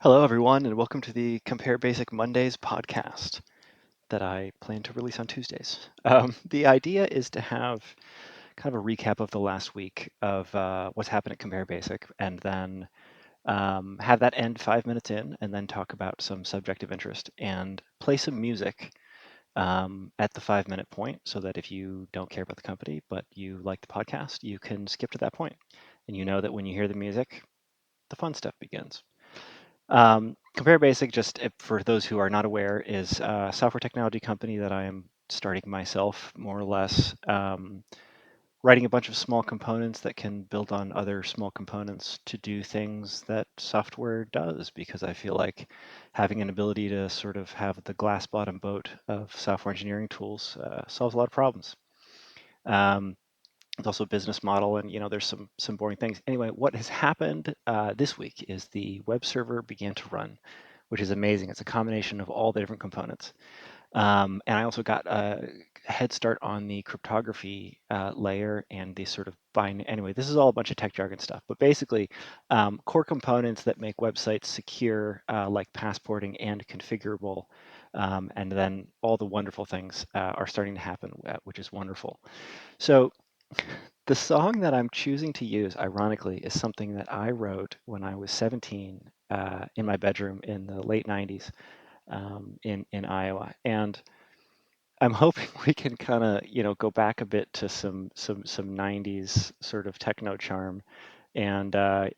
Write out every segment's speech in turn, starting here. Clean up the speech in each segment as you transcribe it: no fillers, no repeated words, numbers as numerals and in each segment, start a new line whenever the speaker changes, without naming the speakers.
Hello, everyone, and welcome to the Compare Basic Mondays podcast that I plan to release on Tuesdays. The idea is to have kind of a recap of the last week of what's happened at Compare Basic, and then have that end 5 minutes in, and then talk about some subject of interest and play some music at the 5 minute point so that if you don't care about the company but you like the podcast, you can skip to that point. And you know that when you hear the music, the fun stuff begins. Compare Basic, just for those who are not aware, is a software technology company that I am starting myself, more or less, writing a bunch of small components that can build on other small components to do things that software does, because I feel like having an ability to sort of have the glass bottom boat of software engineering tools solves a lot of problems. Um, it's also a business model, and there's some boring things. Anyway, what has happened this week is the web server began to run, which is amazing. It's a combination of all the different components. And I also got a head start on the cryptography layer and the sort of bind. Anyway, this is all a bunch of tech jargon stuff, but basically core components that make websites secure, like passporting and configurable. And then all the wonderful things are starting to happen, which is wonderful. So the song that I'm choosing to use, ironically, is something that I wrote when I was 17 in my bedroom in the late 90s in Iowa. And I'm hoping we can kind of, go back a bit to some 90s sort of techno charm and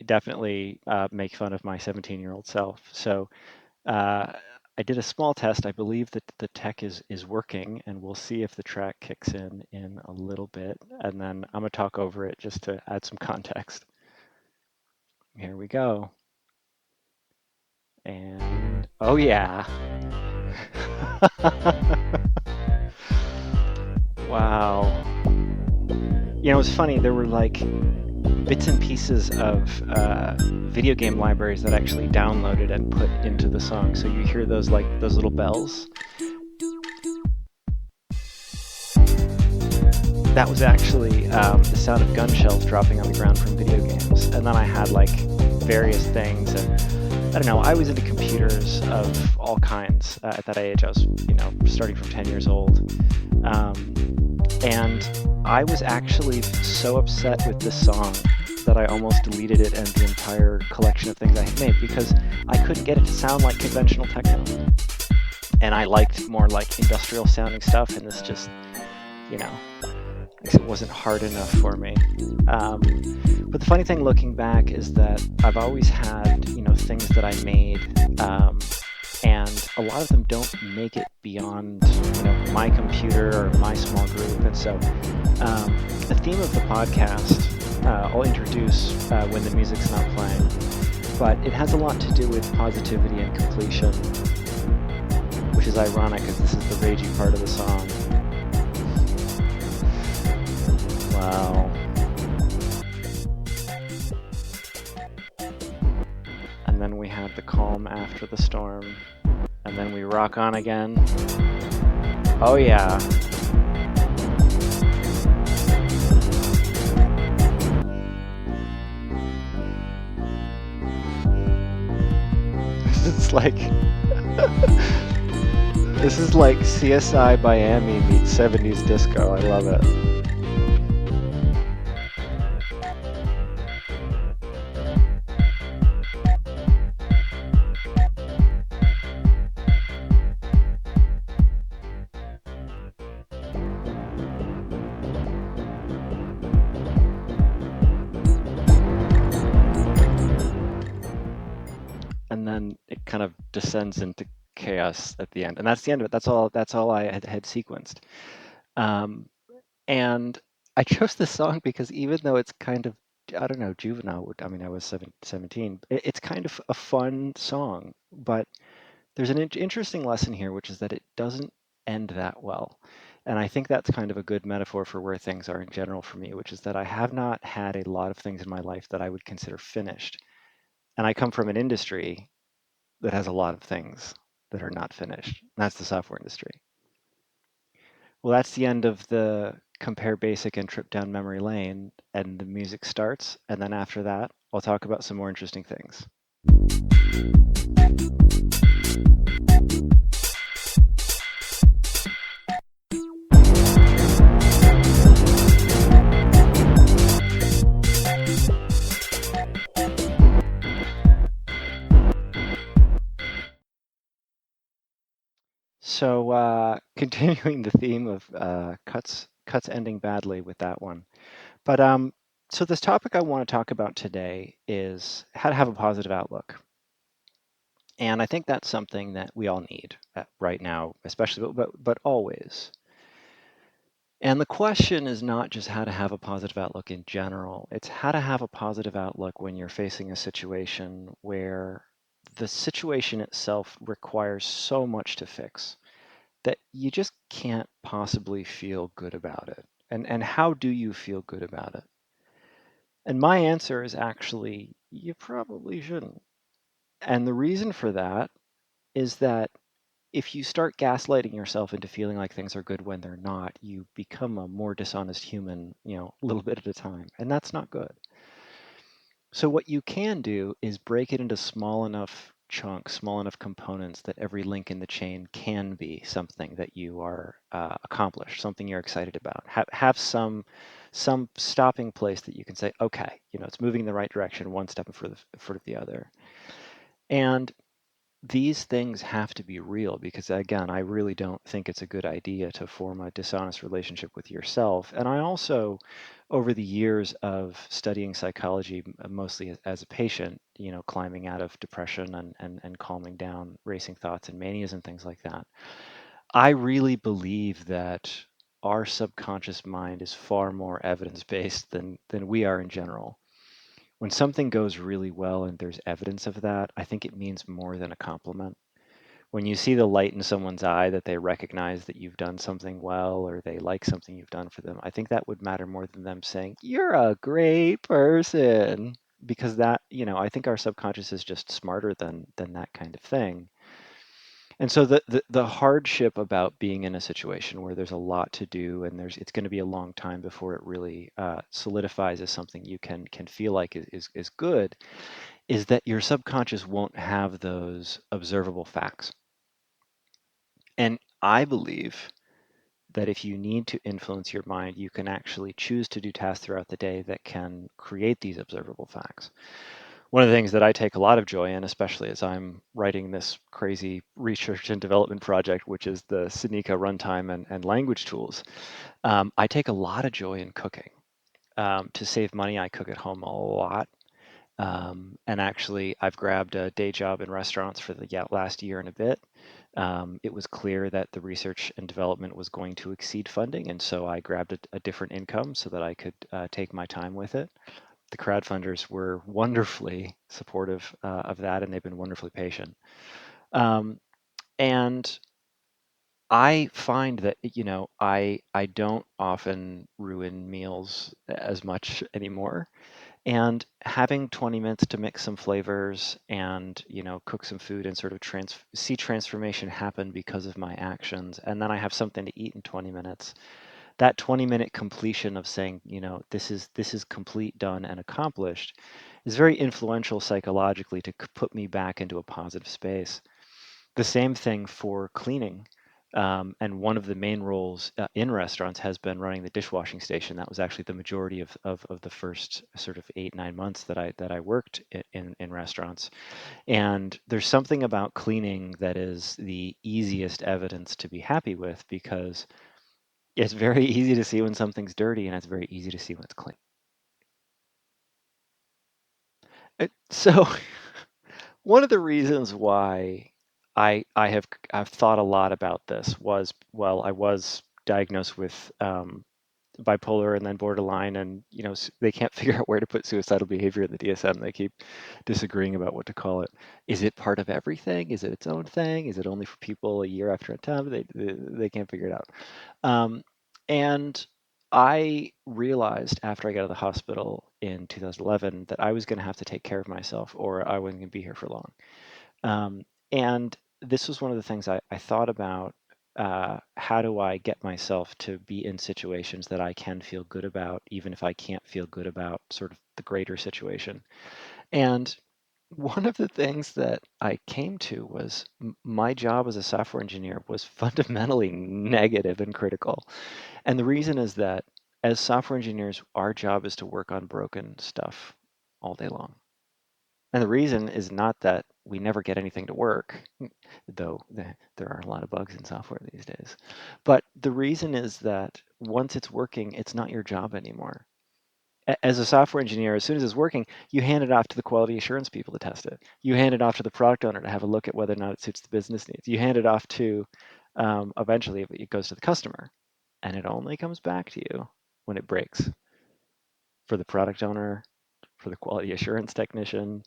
definitely make fun of my 17-year-old self. So uh, I did a small test. I believe that the tech is working, and we'll see if the track kicks in a little bit. And then I'm gonna talk over it just to add some context. Here we go. And oh yeah. Wow. It's funny. There were like bits and pieces of video game libraries that I actually downloaded and put into the song. So you hear those like those little bells. That was actually the sound of gun shells dropping on the ground from video games. And then I had like various things, and I don't know. I was into computers of all kinds at that age. I was, starting from 10 years old, and I was actually so upset with this song that I almost deleted it and the entire collection of things I had made because I couldn't get it to sound like conventional techno. And I liked more like industrial sounding stuff, and this just, you know, it wasn't hard enough for me. But the funny thing looking back is that I've always had, things that I made, and a lot of them don't make it beyond, my computer or my small group. And so the theme of the podcast, I'll introduce when the music's not playing, but it has a lot to do with positivity and completion, which is ironic because this is the ragey part of the song. Wow. And then we have the calm after the storm. And then we rock on again. Oh yeah. It's like this is like CSI Miami meets 70s disco. I love it. And then it kind of descends into chaos at the end, and that's the end of it. That's all I had sequenced. Um, and I chose this song because even though it's kind of, I don't know, juvenile. I mean, I was 17. It's kind of a fun song, but there's an interesting lesson here, which is that it doesn't end that well. And I think that's kind of a good metaphor for where things are in general for me, which is that I have not had a lot of things in my life that I would consider finished. And I come from an industry that has a lot of things that are not finished. That's the software industry. Well, that's the end of the compare basic and trip down memory lane, and the music starts. And then after that, I'll talk about some more interesting things. So, continuing the theme of cuts ending badly with that one. But so this topic I want to talk about today is how to have a positive outlook. And I think that's something that we all need right now, especially, but always. And the question is not just how to have a positive outlook in general, it's how to have a positive outlook when you're facing a situation where the situation itself requires so much to fix that you just can't possibly feel good about it. And how do you feel good about it? And my answer is actually, you probably shouldn't. And the reason for that is that if you start gaslighting yourself into feeling like things are good when they're not, you become a more dishonest human, a little bit at a time. And that's not good. So what you can do is break it into small enough chunks, small enough components that every link in the chain can be something that you are accomplished, something you're excited about. Have some stopping place that you can say, okay, it's moving in the right direction, one step in front of the other. And these things have to be real because, again, I really don't think it's a good idea to form a dishonest relationship with yourself. And I also, over the years of studying psychology, mostly as a patient, climbing out of depression and calming down racing thoughts and manias and things like that, I really believe that our subconscious mind is far more evidence-based than we are in general. When something goes really well and there's evidence of that, I think it means more than a compliment. When you see the light in someone's eye that they recognize that you've done something well or they like something you've done for them, I think that would matter more than them saying, "You're a great person." Because that, I think our subconscious is just smarter than that kind of thing. And so the hardship about being in a situation where there's a lot to do and it's going to be a long time before it really solidifies as something you can feel like is good, is that your subconscious won't have those observable facts. And I believe that if you need to influence your mind, you can actually choose to do tasks throughout the day that can create these observable facts. One of the things that I take a lot of joy in, especially as I'm writing this crazy research and development project, which is the Seneca runtime and language tools, I take a lot of joy in cooking. To save money, I cook at home a lot. And actually, I've grabbed a day job in restaurants for the last year and a bit. It was clear that the research and development was going to exceed funding, and so I grabbed a different income so that I could take my time with it. The crowdfunders were wonderfully supportive of that, and they've been wonderfully patient. Um, and I find that I don't often ruin meals as much anymore. And having 20 minutes to mix some flavors and, cook some food and sort of see transformation happen because of my actions, and then I have something to eat in 20 minutes. That 20-minute completion of saying, this is complete, done, and accomplished is very influential psychologically to put me back into a positive space. The same thing for cleaning. And one of the main roles in restaurants has been running the dishwashing station. That was actually the majority of the first sort of 8, 9 months that I worked in restaurants. And there's something about cleaning that is the easiest evidence to be happy with because it's very easy to see when something's dirty and it's very easy to see when it's clean. So one of the reasons why I've thought a lot about this was, well, I was diagnosed with bipolar and then borderline, and they can't figure out where to put suicidal behavior in the DSM. They keep disagreeing about what to call it. Is it part of everything? Is it its own thing? Is it only for people a year after a time? They can't figure it out. And I realized after I got out of the hospital in 2011 that I was going to have to take care of myself, or I wasn't going to be here for long. And this was one of the things I thought about. How do I get myself to be in situations that I can feel good about, even if I can't feel good about sort of the greater situation? And one of the things that I came to was my job as a software engineer was fundamentally negative and critical. And the reason is that as software engineers, our job is to work on broken stuff all day long. And the reason is not that we never get anything to work, though there are a lot of bugs in software these days. But the reason is that once it's working, it's not your job anymore. As a software engineer, as soon as it's working, you hand it off to the quality assurance people to test it. You hand it off to the product owner to have a look at whether or not it suits the business needs. You hand it off to, eventually, it goes to the customer. And it only comes back to you when it breaks for the product owner, for the quality assurance technician,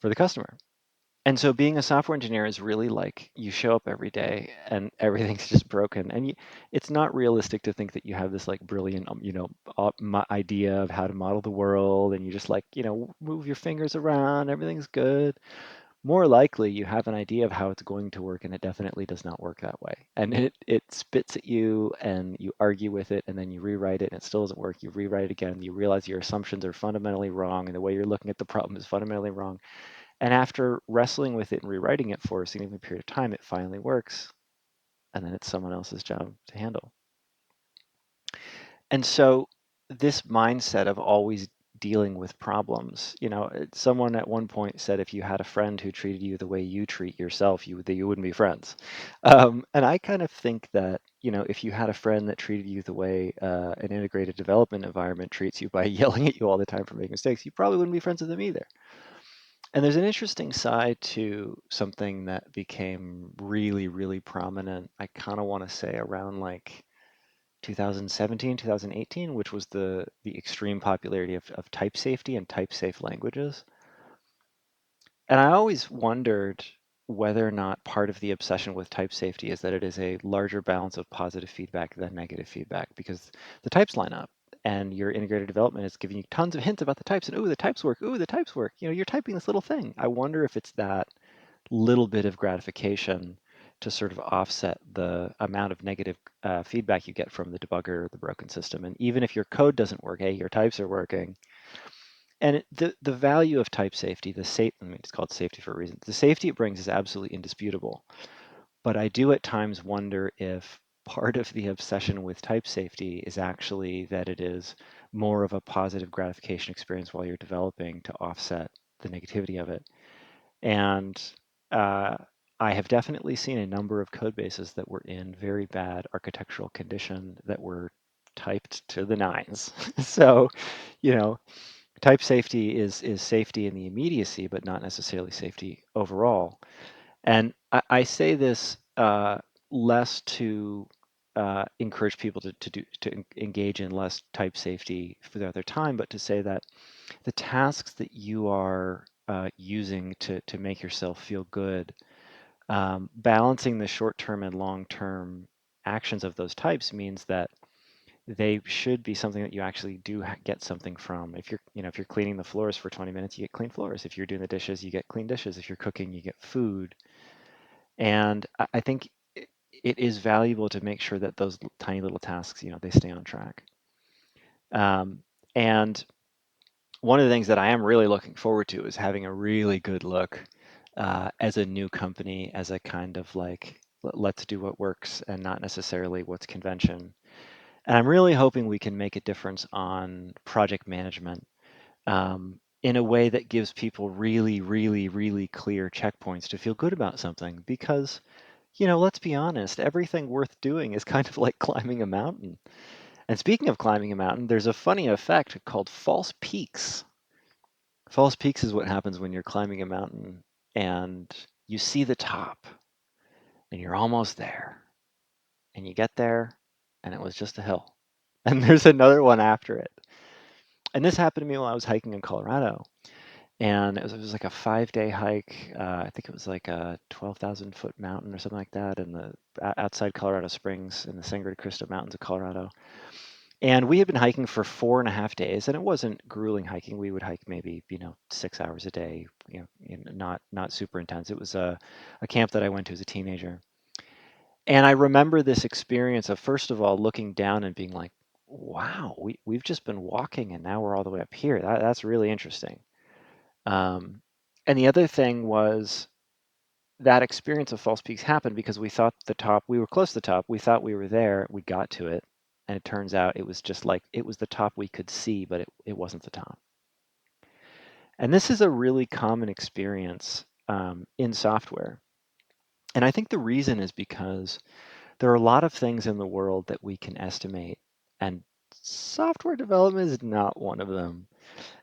for the customer. And so being a software engineer is really like you show up every day and everything's just broken. And it's not realistic to think that you have this like brilliant, idea of how to model the world and you just like, move your fingers around, everything's good. More likely you have an idea of how it's going to work and it definitely does not work that way. And it spits at you and you argue with it and then you rewrite it and it still doesn't work. You rewrite it again, you realize your assumptions are fundamentally wrong and the way you're looking at the problem is fundamentally wrong. And after wrestling with it and rewriting it for a significant period of time, it finally works. And then it's someone else's job to handle. And so this mindset of always dealing with problems, someone at one point said if you had a friend who treated you the way you treat yourself, you wouldn't be friends. And I kind of think that, if you had a friend that treated you the way an integrated development environment treats you by yelling at you all the time for making mistakes, you probably wouldn't be friends with them either. And there's an interesting side to something that became really, really prominent. I kind of want to say around like 2017, 2018, which was the extreme popularity of type safety and type safe languages. And I always wondered whether or not part of the obsession with type safety is that it is a larger balance of positive feedback than negative feedback because the types line up and your integrated development is giving you tons of hints about the types and ooh, the types work, ooh, the types work. You're typing this little thing. I wonder if it's that little bit of gratification to sort of offset the amount of negative feedback you get from the debugger or the broken system. And even if your code doesn't work, hey, your types are working. And the value of type safety, I mean, it's called safety for a reason. The safety it brings is absolutely indisputable. But I do at times wonder if part of the obsession with type safety is actually that it is more of a positive gratification experience while you're developing to offset the negativity of it. And uh, I have definitely seen a number of code bases that were in very bad architectural condition that were typed to the nines. So, you know, type safety is safety in the immediacy, but not necessarily safety overall. And I say this less to encourage people to engage in less type safety for their time, but to say that the tasks that you are using to make yourself feel good, balancing the short-term and long-term actions of those types means that they should be something that you actually do get something from. If you're cleaning the floors for 20 minutes, you get clean floors. If you're doing the dishes, you get clean dishes. If you're cooking, you get food. And I think it is valuable to make sure that those tiny little tasks, they stay on track. And one of the things that I am really looking forward to is having a really good look as a new company, as a kind of like, let's do what works and not necessarily what's convention. And I'm really hoping we can make a difference on project management in a way that gives people really, really, really clear checkpoints to feel good about something. Because, let's be honest, everything worth doing is kind of like climbing a mountain. And speaking of climbing a mountain, there's a funny effect called false peaks. False peaks is what happens when you're climbing a mountain and you see the top and you're almost there. And you get there and it was just a hill. And there's another one after it. And this happened to me while I was hiking in Colorado. And it was like a 5-day hike. I think it was like a 12,000-foot mountain or something like that in the outside Colorado Springs in the Sangre de Cristo Mountains of Colorado. And we had been hiking for 4.5 days, and it wasn't grueling hiking. We would hike maybe 6 hours a day, not super intense. It was a camp that I went to as a teenager, and I remember this experience of first of all looking down and being like, "Wow, we've just been walking, and now we're all the way up here. That's really interesting." Um, And the other thing was that experience of false peaks happened because we thought the top, we were close to the top, we thought we were there, we got to it, and it turns out it was just like it was the top we could see, but it wasn't the top. And this is a really common experience in software. And I think the reason is because there are a lot of things in the world that we can estimate, and software development is not one of them.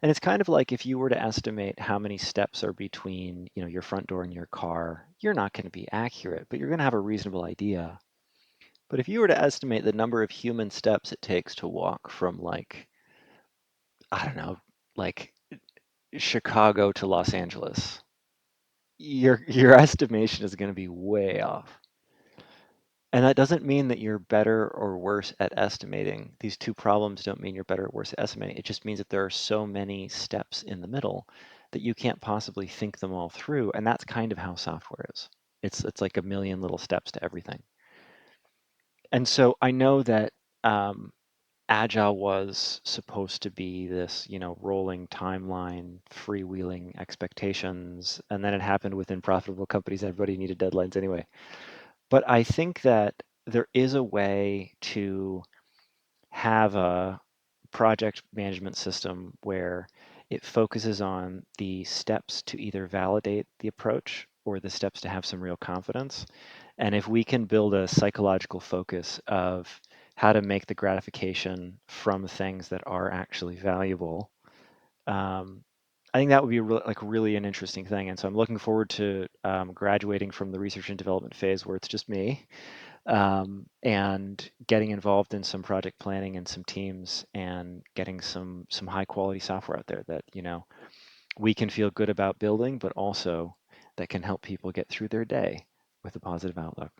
And it's kind of like if you were to estimate how many steps are between, your front door and your car, you're not going to be accurate, but you're going to have a reasonable idea. But if you were to estimate the number of human steps it takes to walk from like, I don't know, like Chicago to Los Angeles, your estimation is going to be way off. And that doesn't mean that you're better or worse at estimating. These two problems don't mean you're better or worse at estimating. It just means that there are so many steps in the middle that you can't possibly think them all through. And that's kind of how software is. It's like a million little steps to everything. And so I know that Agile was supposed to be this, rolling timeline, freewheeling expectations, and then it happened within profitable companies. Everybody needed deadlines anyway. But I think that there is a way to have a project management system where it focuses on the steps to either validate the approach or the steps to have some real confidence. And if we can build a psychological focus of how to make the gratification from things that are actually valuable, um, I think that would be really an interesting thing. And so I'm looking forward to graduating from the research and development phase where it's just me, and getting involved in some project planning and some teams and getting some high quality software out there that we can feel good about building, but also that can help people get through their day with a positive outlook.